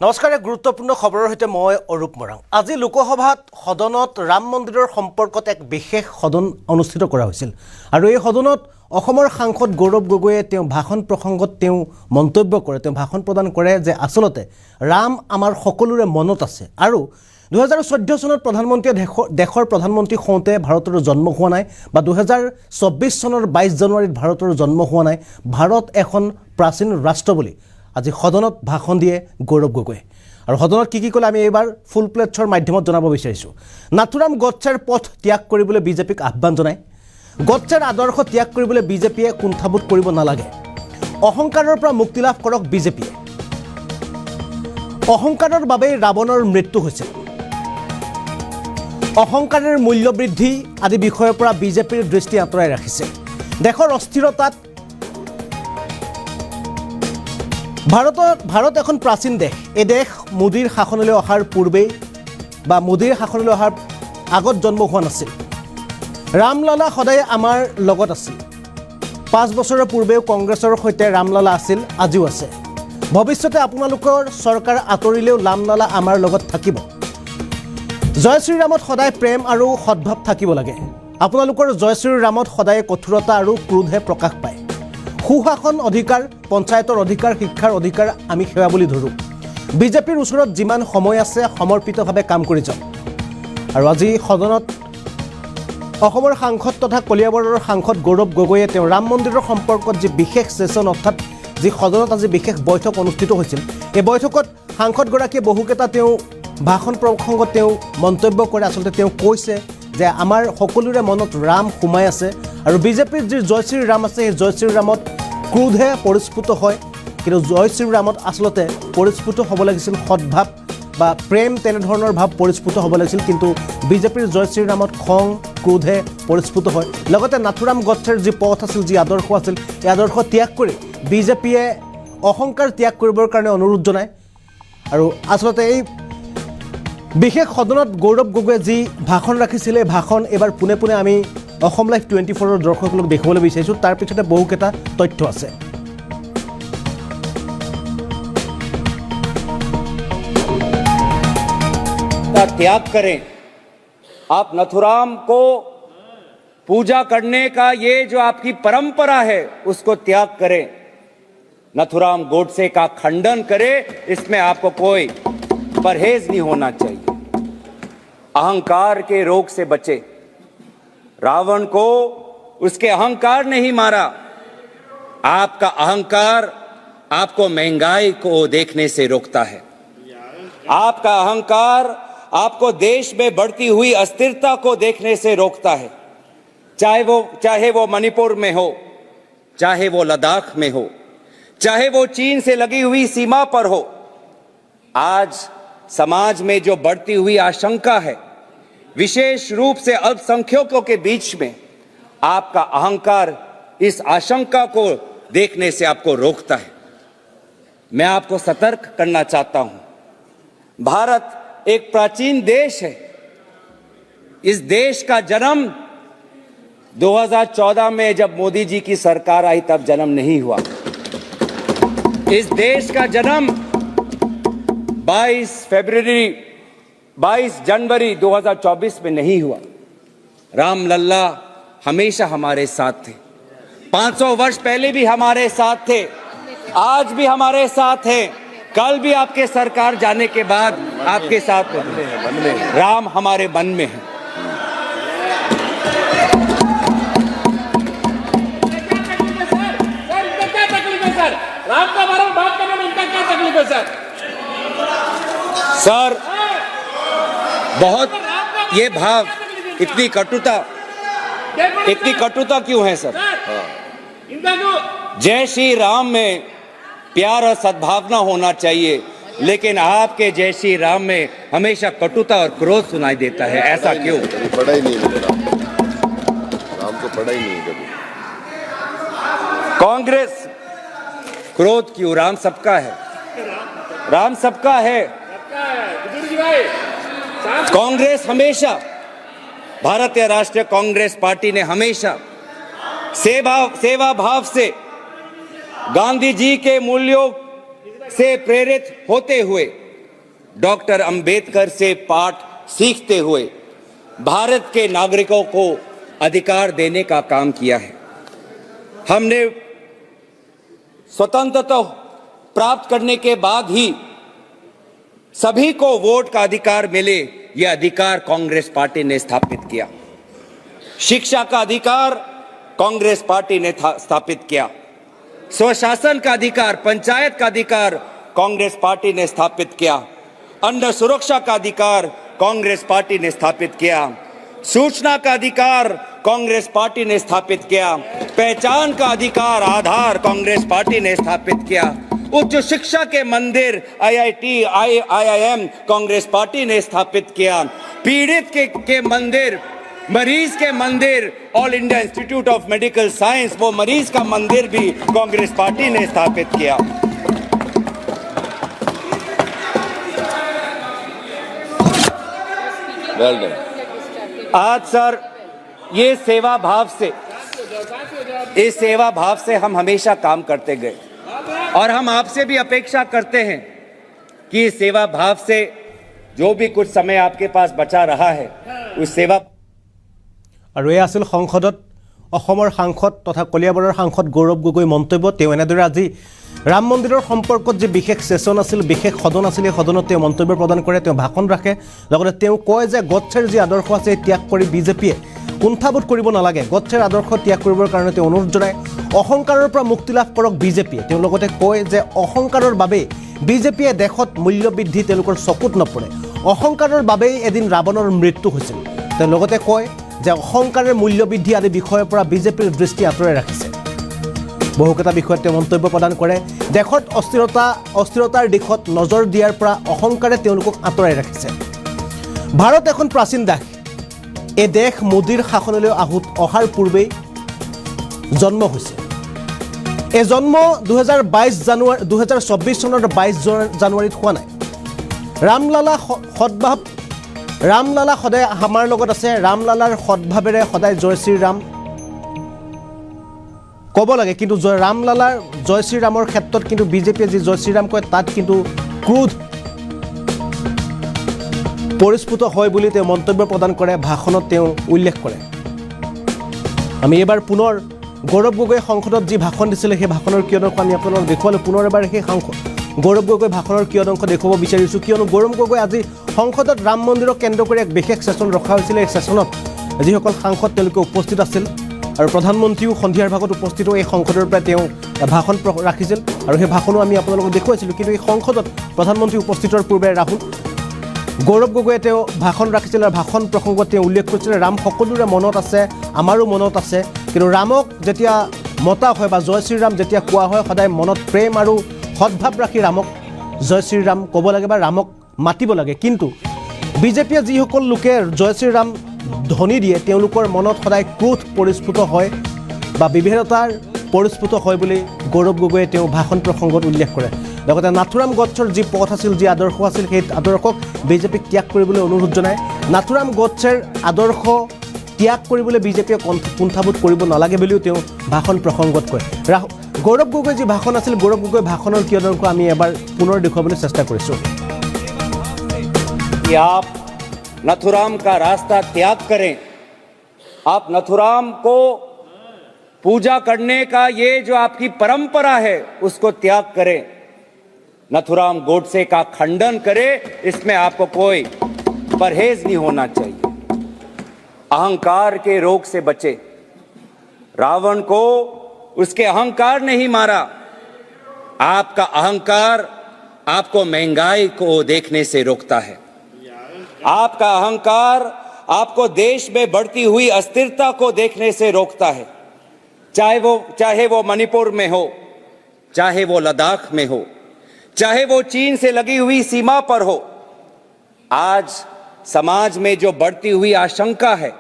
নমস্কাৰ, এক গুৰুত্বপূৰ্ণ খবৰৰ সৈতে মই অৰূপ মৰাং। আজি লোকসভাত সদনত ৰাম মন্দিৰৰ সম্পৰ্কত এক বিশেষ সদন অনুষ্ঠিত কৰা হৈছিল আৰু এই সদনত অসমৰ সাংসদ গৌৰৱ গগৈয়ে তেওঁ ভাষণ প্ৰসংগত তেওঁ মন্তব্য কৰে, তেওঁ ভাষণ প্ৰদান কৰে যে আচলতে ৰাম আমাৰ সকলোৰে মনত আছে আৰু 2014 চনত প্ৰধানমন্ত্ৰীয়ে দেশৰ প্ৰধানমন্ত্ৰী হওঁতে ভাৰতৰ জন্ম হোৱা নাই বা 2024 চনৰ 22 জানুৱাৰীত ভাৰতৰ জন্ম হোৱা নাই। ভাৰত এখন প্ৰাচীন ৰাষ্ট্ৰ বুলি আজি সদনত ভাষণ দিয়ে গৌৰৱ গগৈয়ে আৰু সদনত কি ক'লে আমি এইবাৰ ফুল প্লেটছৰ মাধ্যমত জনাব বিচাৰিছোঁ। নাথুৰাম গডছেৰ পথ ত্যাগ কৰিবলৈ বিজেপিক আহ্বান জনায়। গডছেৰ আদৰ্শ ত্যাগ কৰিবলৈ বিজেপিয়ে কুণ্ঠাবোধ কৰিব নালাগে। অহংকাৰৰ পৰা মুক্তি লাভ কৰক বিজেপিয়ে। অহংকাৰৰ বাবেই ৰাৱণৰ মৃত্যু হৈছে। অহংকাৰৰ মূল্য বৃদ্ধি আদি বিষয়ৰ পৰা বিজেপিৰ দৃষ্টি আঁতৰাই ৰাখিছে। দেশৰ অস্থিৰতাত ভাৰত এখন প্ৰাচীন দেশ। এই দেশ মোদীৰ শাসনলৈ অহাৰ পূৰ্বেই বা মোদীৰ শাসনলৈ অহাৰ আগত জন্ম হোৱা নাছিল। ৰামলালা সদায় আমাৰ লগত আছিল। 5 বছৰৰ পূৰ্বেও কংগ্ৰেছৰ সৈতে ৰামলালা আছিল, আজিও আছে। ভৱিষ্যতে আপোনালোকৰ চৰকাৰ আঁতৰিলেও ৰামলালা আমাৰ লগত থাকিব। জয় শ্ৰীৰামত সদায় প্ৰেম আৰু সদ্ভাৱ থাকিব লাগে। আপোনালোকৰ জয় শ্ৰীৰামত সদায় কঠোৰতা আৰু ক্ৰোধে প্ৰকাশ পায়। সুশাসন অধিকাৰ, পঞ্চায়তৰ অধিকাৰ, শিক্ষাৰ অধিকাৰ আমি সেৱা বুলি ধৰোঁ। বিজেপিৰ ওচৰত যিমান সময় আছে সমৰ্পিতভাৱে কাম কৰি যাওক। আৰু আজি সদনত অসমৰ সাংসদ তথা কলিয়াবৰৰ সাংসদ গৌৰৱ গগৈয়ে তেওঁ ৰাম মন্দিৰৰ সম্পৰ্কত যি বিশেষ ছেছন অৰ্থাৎ যি সদনত আজি বিশেষ বৈঠক অনুষ্ঠিত হৈছিল, এই বৈঠকত সাংসদগৰাকীয়ে বহুকেইটা তেওঁ ভাষণ প্ৰসংগত তেওঁ মন্তব্য কৰে। আচলতে তেওঁ কৈছে যে আমাৰ সকলোৰে মনত ৰাম সোমাই আছে আৰু বিজেপিৰ যি জয় শ্ৰীৰাম আছে সেই জয় শ্ৰীৰামত ক্ৰোধে পৰিস্ফুট হয়, কিন্তু জয় শ্ৰীৰামত আচলতে পৰিস্ফুট হ'ব লাগিছিল সদ্ভাৱ বা প্ৰেম, তেনেধৰণৰ ভাৱ পৰিস্ফুট হ'ব লাগিছিল, কিন্তু বিজেপিৰ জয় শ্ৰীৰামত খং ক্ৰোধে পৰিস্ফুট হয়। লগতে নাথুৰাম গডছেৰ যি পথ আছিল, যি আদৰ্শ আছিল, এই আদৰ্শ ত্যাগ কৰি বিজেপিয়ে অহংকাৰ ত্যাগ কৰিবৰ কাৰণে অনুৰোধ জনায়। আৰু আচলতে এই বিশেষ সদনত গৌৰৱ গগৈয়ে যি ভাষণ ৰাখিছিলে, ভাষণ এবাৰ পোনে পোনে আমি অসম লাইভ 24ৰ দৰ্শকসকলক দেখাবলৈ বিচাৰিছোঁ। তাৰ পিছতে বহুকেইটা তথ্য আছে। त्याग करें, आप नथुराम को पूजा करने का ये जो आपकी परंपरा है उसको त्याग करें, नथुराम गोडसे का खंडन करें, इसमें आपको कोई परहेज नहीं होना चाहिए। अहंकार के रोग से बचे। रावण को उसके अहंकार ने ही मारा। आपका अहंकार आपको महंगाई को देखने से रोकता है। आपका अहंकार आपको देश में बढ़ती हुई अस्थिरता को देखने से रोकता है। चाहे वो मणिपुर में हो, चाहे वो लद्दाख में हो, चाहे वो चीन से लगी हुई सीमा पर हो। आज समाज में जो बढ़ती हुई आशंका है, विशेष रूप से अल्पसंख्यकों के बीच में, आपका अहंकार इस आशंका को देखने से आपको रोकता है। मैं आपको सतर्क करना चाहता हूं। भारत एक प्राचीन देश है। इस देश का जन्म 2014 में जब मोदी जी की सरकार आई तब जन्म नहीं हुआ। इस देश का जन्म 22 जनवरी 2024 में नहीं हुआ। राम लल्ला हमेशा हमारे साथ थे। 500 वर्ष पहले भी हमारे साथ थे, आज भी हमारे साथ हैं, कल भी आपके सरकार जाने के बाद आपके साथ राम हमारे मन में है। राम का बात करने में इनका क्या तकलीफ है सर? बहुत ये भाव, इतनी कटुता क्यों है सर? जय श्री राम में प्यार और सद्भावना होना चाहिए, लेकिन आपके जय श्री राम में हमेशा कटुता और क्रोध सुनाई देता है। ऐसा क्यों? पढ़ा ही नहीं मुझे राम को पढ़ा ही नहीं कभी। कांग्रेस क्रोध क्यों? राम सबका है, राम सबका है। कांग्रेस हमेशा, भारतीय राष्ट्रीय कांग्रेस पार्टी ने हमेशा सेवा भाव से गांधी जी के मूल्यों से प्रेरित होते हुए डॉक्टर अंबेडकर से पाठ सीखते हुए भारत के नागरिकों को अधिकार देने का काम किया है। हमने स्वतंत्रता प्राप्त करने के बाद ही सभी को वोट का अधिकार मिले, यह अधिकार कांग्रेस पार्टी ने स्थापित किया। शिक्षा का अधिकार कांग्रेस पार्टी ने स्थापित किया। स्वशासन का अधिकार, पंचायत का अधिकार कांग्रेस पार्टी ने स्थापित किया। अन्न सुरक्षा का अधिकार कांग्रेस पार्टी ने स्थापित किया। सूचना का अधिकार कांग्रेस पार्टी ने स्थापित किया। पहचान का अधिकार, आधार कांग्रेस पार्टी ने स्थापित किया। उच्च शिक्षा के मंदिर आईआईटी, आईआईएम कांग्रेस पार्टी ने स्थापित किया। पीड़ित के मंदिर, मरीज के मंदिर, all India institute of medical science, वो मरीज का मंदिर भी कांग्रेस पार्टी ने स्थापित किया। Well done. आज सर ये सेवा भाव से हम हमेशा काम करते गए और हम आपसे भी अपेक्षा करते हैं कि इस सेवा भाव से जो भी कुछ समय आपके पास बचा रहा है उस सेवा। আৰু এই আছিল সংসদত অসমৰ সাংসদ তথা কলিয়াবৰৰ সাংসদ গৌৰৱ গগৈ মন্তব্য। তেওঁ এনেদৰে আজি ৰাম মন্দিৰৰ সম্পৰ্কত যে বিশেষ সেশন আছিল, বিশেষ সদন আছিল, এই সদনত তেওঁ মন্তব্য প্ৰদান কৰে, তেওঁ ভাষণ ৰাখে। লগতে তেওঁ কয় যে গডছেৰ যি আদৰ্শ আছে ত্যাগ কৰি বিজেপিয়ে কুণ্ঠাবোধ কৰিব নালাগে। গডছেৰ আদৰ্শ ত্যাগ কৰিবৰ কাৰণে তেওঁ অনুৰোধ জনায়। অহংকাৰৰ পৰা মুক্তি লাভ কৰক বিজেপিয়ে। তেওঁ লগতে কয় যে অহংকাৰৰ বাবে বিজেপিয়ে দেশত মূল্য বৃদ্ধি তেওঁলোকৰ চকুত নপৰে। অহংকাৰৰ বাবেই এদিন ৰাৱণৰ মৃত্যু হৈছিল। তেওঁ লগতে কয় যে অহংকাৰৰ মূল্য বৃদ্ধি আদি বিষয়ৰ পৰা বিজেপিৰ দৃষ্টি আঁতৰাই ৰাখিছে। বহুকেইটা বিষয়ত তেওঁ মন্তব্য প্ৰদান কৰে। দেশত অস্থিৰতাৰ দিশত নজৰ দিয়াৰ পৰা অহংকাৰে তেওঁলোকক আঁতৰাই ৰাখিছে। ভাৰত এখন প্ৰাচীন দেশ। এই দেশ মোদীৰ শাসনলৈ অহাৰ পূৰ্বেই জন্ম হৈছে। এই জন্ম 2024 চনৰ 22 জানুৱাৰীত হোৱা নাই। ৰামলালা সদায় আমাৰ লগত আছে। ৰামলালাৰ সদ্ভাৱেৰে সদায় জয় শ্ৰীৰাম ক'ব লাগে, কিন্তু ৰামলালাৰ জয় শ্ৰীৰামৰ ক্ষেত্ৰত কিন্তু বিজেপিয়ে যি জয় শ্ৰীৰাম কয় তাত কিন্তু ক্ৰোধ পৰিস্ফুট হয় বুলি তেওঁ মন্তব্য প্ৰদান কৰে, ভাষণত তেওঁ উল্লেখ কৰে। আমি এবাৰ পুনৰ গৌৰৱ গগৈ সংসদত যি ভাষণ দিছিলে সেই ভাষণৰ কিয় অংশ আমি আপোনালোকক দেখুৱালোঁ। পুনৰ এবাৰ সেই গৌৰৱ গগৈ ভাষণৰ কিয় অংশ দেখুৱাব বিচাৰিছোঁ, কিয়নো গৌৰৱ গগৈ আজি সংসদত ৰাম মন্দিৰক কেন্দ্ৰ কৰি এক বিশেষ সেশন ৰখা হৈছিলে। এই সেশনত যিসকল সাংসদ তেওঁলোকে উপস্থিত আছিল আৰু প্ৰধানমন্ত্ৰীও সন্ধিয়াৰ ভাগত উপস্থিত হৈ এই সংসদৰ পৰা তেওঁ ভাষণ ৰাখিছিল আৰু সেই ভাষণো আমি আপোনালোকক দেখুৱাইছিলোঁ। কিন্তু এই সংসদত প্ৰধানমন্ত্ৰী উপস্থিতৰ পূৰ্বে গৌৰৱ গগৈয়ে তেওঁ ভাষণ ৰাখিছিল আৰু ভাষণ প্ৰসংগত তেওঁ উল্লেখ কৰিছিলে ৰাম সকলোৰে মনত আছে, আমাৰো মনত আছে, কিন্তু ৰামক যেতিয়া মতা হয় বা জয় শ্ৰীৰাম যেতিয়া কোৱা হয় সদায় মনত প্ৰেম আৰু সদ্ভাৱ ৰাখি ৰামক জয় শ্ৰীৰাম ক'ব লাগে বা ৰামক মাতিব লাগে। কিন্তু বিজেপিয়ে যিসকল লোকে জয় শ্ৰীৰাম ধ্বনি দিয়ে তেওঁলোকৰ মনত সদায় ক্ৰোধ পৰিস্ফুট হয় বা বিভেদতাৰ পৰিস্ফুট হয় বুলি গৌৰৱ গগৈয়ে তেওঁ ভাষণ প্ৰসংগত উল্লেখ কৰে। লগতে নাথুৰাম গডছেৰ যি পথ আছিল, যি আদৰ্শ আছিল, সেই আদৰ্শক বিজেপিক ত্যাগ কৰিবলৈ অনুৰোধ জনায়। নাথুৰাম গডছেৰ আদৰ্শ ত্যাগ কৰিবলৈ বিজেপিয়ে কুণ্ঠাবোধ কৰিব নালাগে বুলিও তেওঁ ভাষণ প্ৰসংগত কয়। গৌৰৱ গগৈ যি ভাষণ আছিল, গৌৰৱ গগৈ ভাষণৰ কিয় অংশ আমি এবাৰ পুনৰ দেখুৱাবলৈ চেষ্টা কৰিছোঁ। कि आप नथुराम का रास्ता त्याग करें, आप नथुराम को पूजा करने का ये जो आपकी परंपरा है उसको त्याग करें, नथुराम गोडसे का खंडन करें, इसमें आपको कोई परहेज नहीं होना चाहिए। अहंकार के रोग से बचे। रावण को उसके अहंकार ने ही मारा। आपका अहंकार आपको महंगाई को देखने से रोकता है। आपका अहंकार आपको देश में बढ़ती हुई अस्थिरता को देखने से रोकता है। चाहे वो मणिपुर में हो, चाहे वो लद्दाख में हो, चाहे वो चीन से लगी हुई सीमा पर हो। आज समाज में जो बढ़ती हुई आशंका है,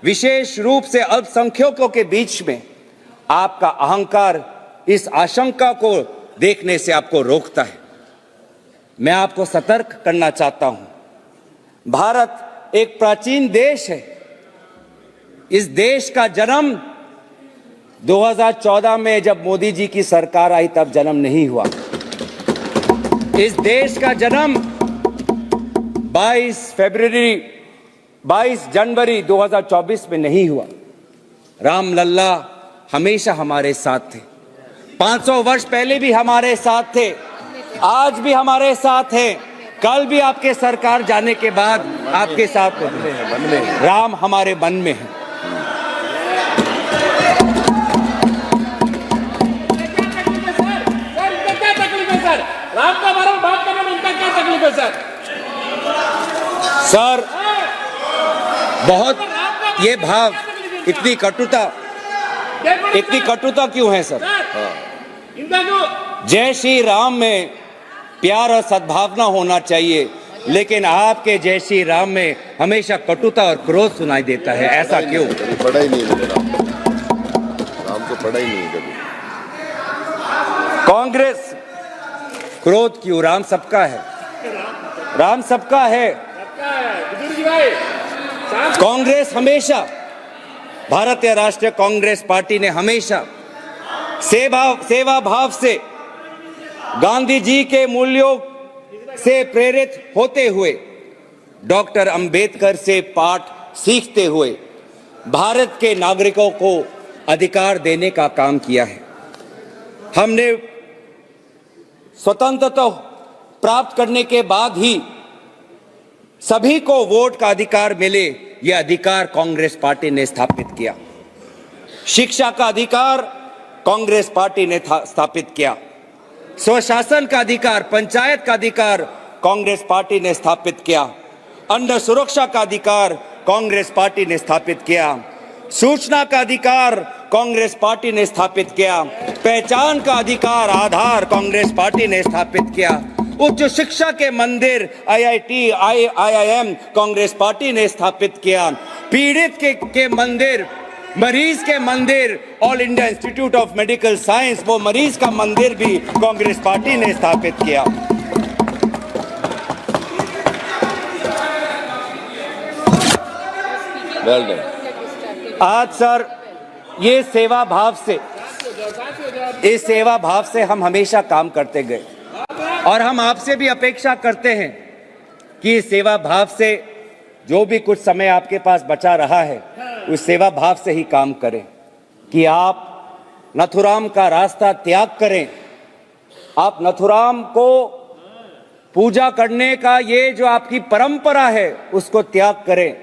विशेष रूप से अल्पसंख्यकों के बीच में, आपका अहंकार इस आशंका को देखने से आपको रोकता है। मैं आपको सतर्क करना चाहता हूं। भारत एक प्राचीन देश है। इस देश का जन्म 2014 में जब मोदी जी की सरकार आई तब जन्म नहीं हुआ। इस देश का जन्म 22 जनवरी 2024 में नहीं हुआ। राम लल्ला हमेशा हमारे साथ थे। 500 वर्ष पहले भी हमारे साथ थे, आज भी हमारे साथ हैं, कल भी आपके सरकार जाने के बाद आपके साथ हैं। राम हमारे मन में है। सर इनका क्या तकलीफ है सर? राम का बारे में बात करने में इनका क्या तकलीफ है सर? सर बहुत ये भाव, इतनी कटुता क्यों है सर? इनका जो जय श्री राम में प्यार और सद्भावना होना चाहिए, लेकिन आपके जय श्री राम में हमेशा कटुता और क्रोध सुनाई देता है। ऐसा क्यों? कभी पढ़ा ही नहीं मैंने राम को पढ़ा ही नहीं कभी। कांग्रेस क्रोध क्यों? राम सबका है, राम सबका है। बुजुर्ग भाई साहब, कांग्रेस हमेशा, भारतीय राष्ट्रीय कांग्रेस पार्टी ने हमेशा सेवा भाव से, गांधी जी के मूल्यों से प्रेरित होते हुए, डॉक्टर अंबेडकर से पाठ सीखते हुए भारत के नागरिकों को अधिकार देने का काम किया है। हमने स्वतंत्रता प्राप्त करने के बाद ही सभी को वोट का अधिकार मिले, यह अधिकार कांग्रेस पार्टी ने स्थापित किया। शिक्षा का अधिकार कांग्रेस पार्टी ने स्थापित किया। स्वशासन का अधिकार, पंचायत का अधिकार कांग्रेस पार्टी ने स्थापित किया। अन्न सुरक्षा का अधिकार कांग्रेस पार्टी ने स्थापित किया। सूचना का अधिकार कांग्रेस पार्टी ने स्थापित किया। पहचान का अधिकार, आधार कांग्रेस पार्टी ने स्थापित किया। उच्च शिक्षा के मंदिर IIT, IIM कांग्रेस पार्टी ने स्थापित किया। पीड़ित के मंदिर, मरीज के मंदिर, all India institute of medical science, वो मरीज का मंदिर भी कांग्रेस पार्टी ने स्थापित किया। आज सर ये सेवा भाव से हम हमेशा काम करते गए, और हम आपसे भी अपेक्षा करते हैं कि सेवा भाव से जो भी कुछ समय आपके पास बचा रहा है, उस सेवा भाव से ही काम करें, कि आप नथुराम का रास्ता त्याग करें। आप नथुराम को पूजा करने का ये जो आपकी परंपरा है, उसको त्याग करें।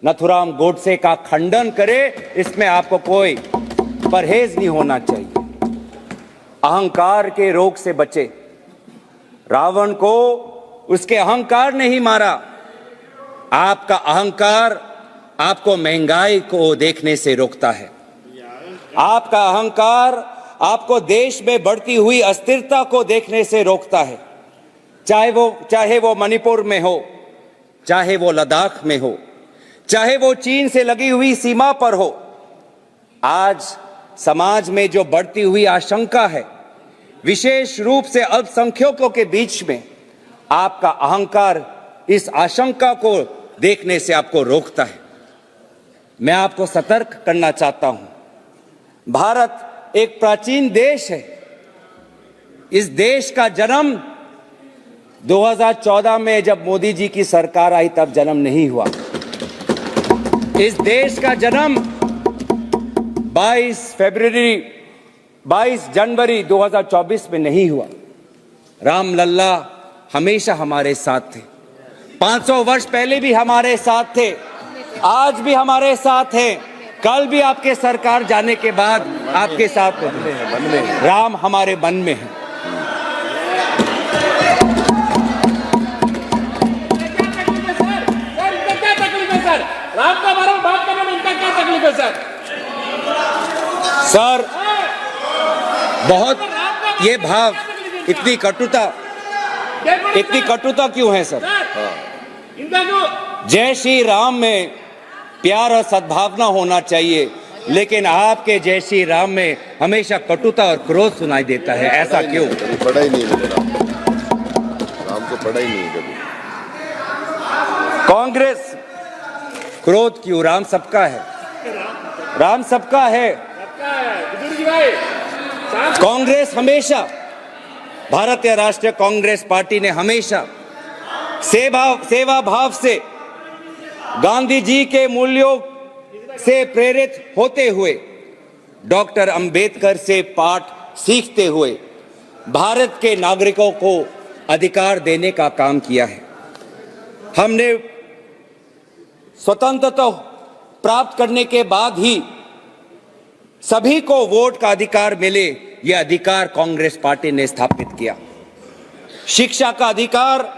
नथुराम गोडसे का खंडन करें, इसमें आपको कोई परहेज नहीं होना चाहिए। अहंकार के रोग से बचे। रावण को उसके अहंकार ने ही मारा। आपका अहंकार आपको महंगाई को देखने से रोकता है। आपका अहंकार आपको देश में बढ़ती हुई अस्थिरता को देखने से रोकता है। चाहे वो मणिपुर में हो, चाहे वो लद्दाख में हो, चाहे वो चीन से लगी हुई सीमा पर हो। आज समाज में जो बढ़ती हुई आशंका है, विशेष रूप से अल्पसंख्यकों के बीच में, आपका अहंकार इस आशंका को देखने से आपको रोकता है। मैं आपको सतर्क करना चाहता हूं। भारत एक प्राचीन देश है। इस देश का जन्म 2014 में जब मोदी जी की सरकार आई तब जन्म नहीं हुआ। इस देश का जन्म 22 जनवरी 2024 में नहीं हुआ। राम लल्ला हमेशा हमारे साथ थे। 500 वर्ष पहले भी हमारे साथ थे, आज भी हमारे साथ हैं, कल भी आपके सरकार जाने के बाद आपके साथ हैं। राम हमारे मन में है। सर इनका क्या तकलीफ है सर? राम का बारे में बात करने में इनका क्या तकलीफ है सर? सर बहुत ये भाव, इतनी कटुता क्यों है सर? इनका जो जय श्री राम में प्यार और सद्भावना होना चाहिए, लेकिन आपके जय श्री राम में हमेशा कटुता और क्रोध सुनाई देता है। ऐसा क्यों? कभी पढ़ा ही नहीं मैंने राम को पढ़ा ही नहीं कभी। कांग्रेस क्रोध क्यों? राम सबका है, राम सबका है। बुजुर्ग भाई साहब, कांग्रेस हमेशा, भारतीय राष्ट्रीय कांग्रेस पार्टी ने हमेशा सेवा भाव से गांधी जी के मूल्यों से प्रेरित होते हुए डॉक्टर अंबेडकर से पाठ सीखते हुए भारत के नागरिकों को अधिकार देने का काम किया है। हमने स्वतंत्रता प्राप्त करने के बाद ही सभी को वोट का अधिकार मिले, यह अधिकार कांग्रेस पार्टी ने स्थापित किया। शिक्षा का अधिकार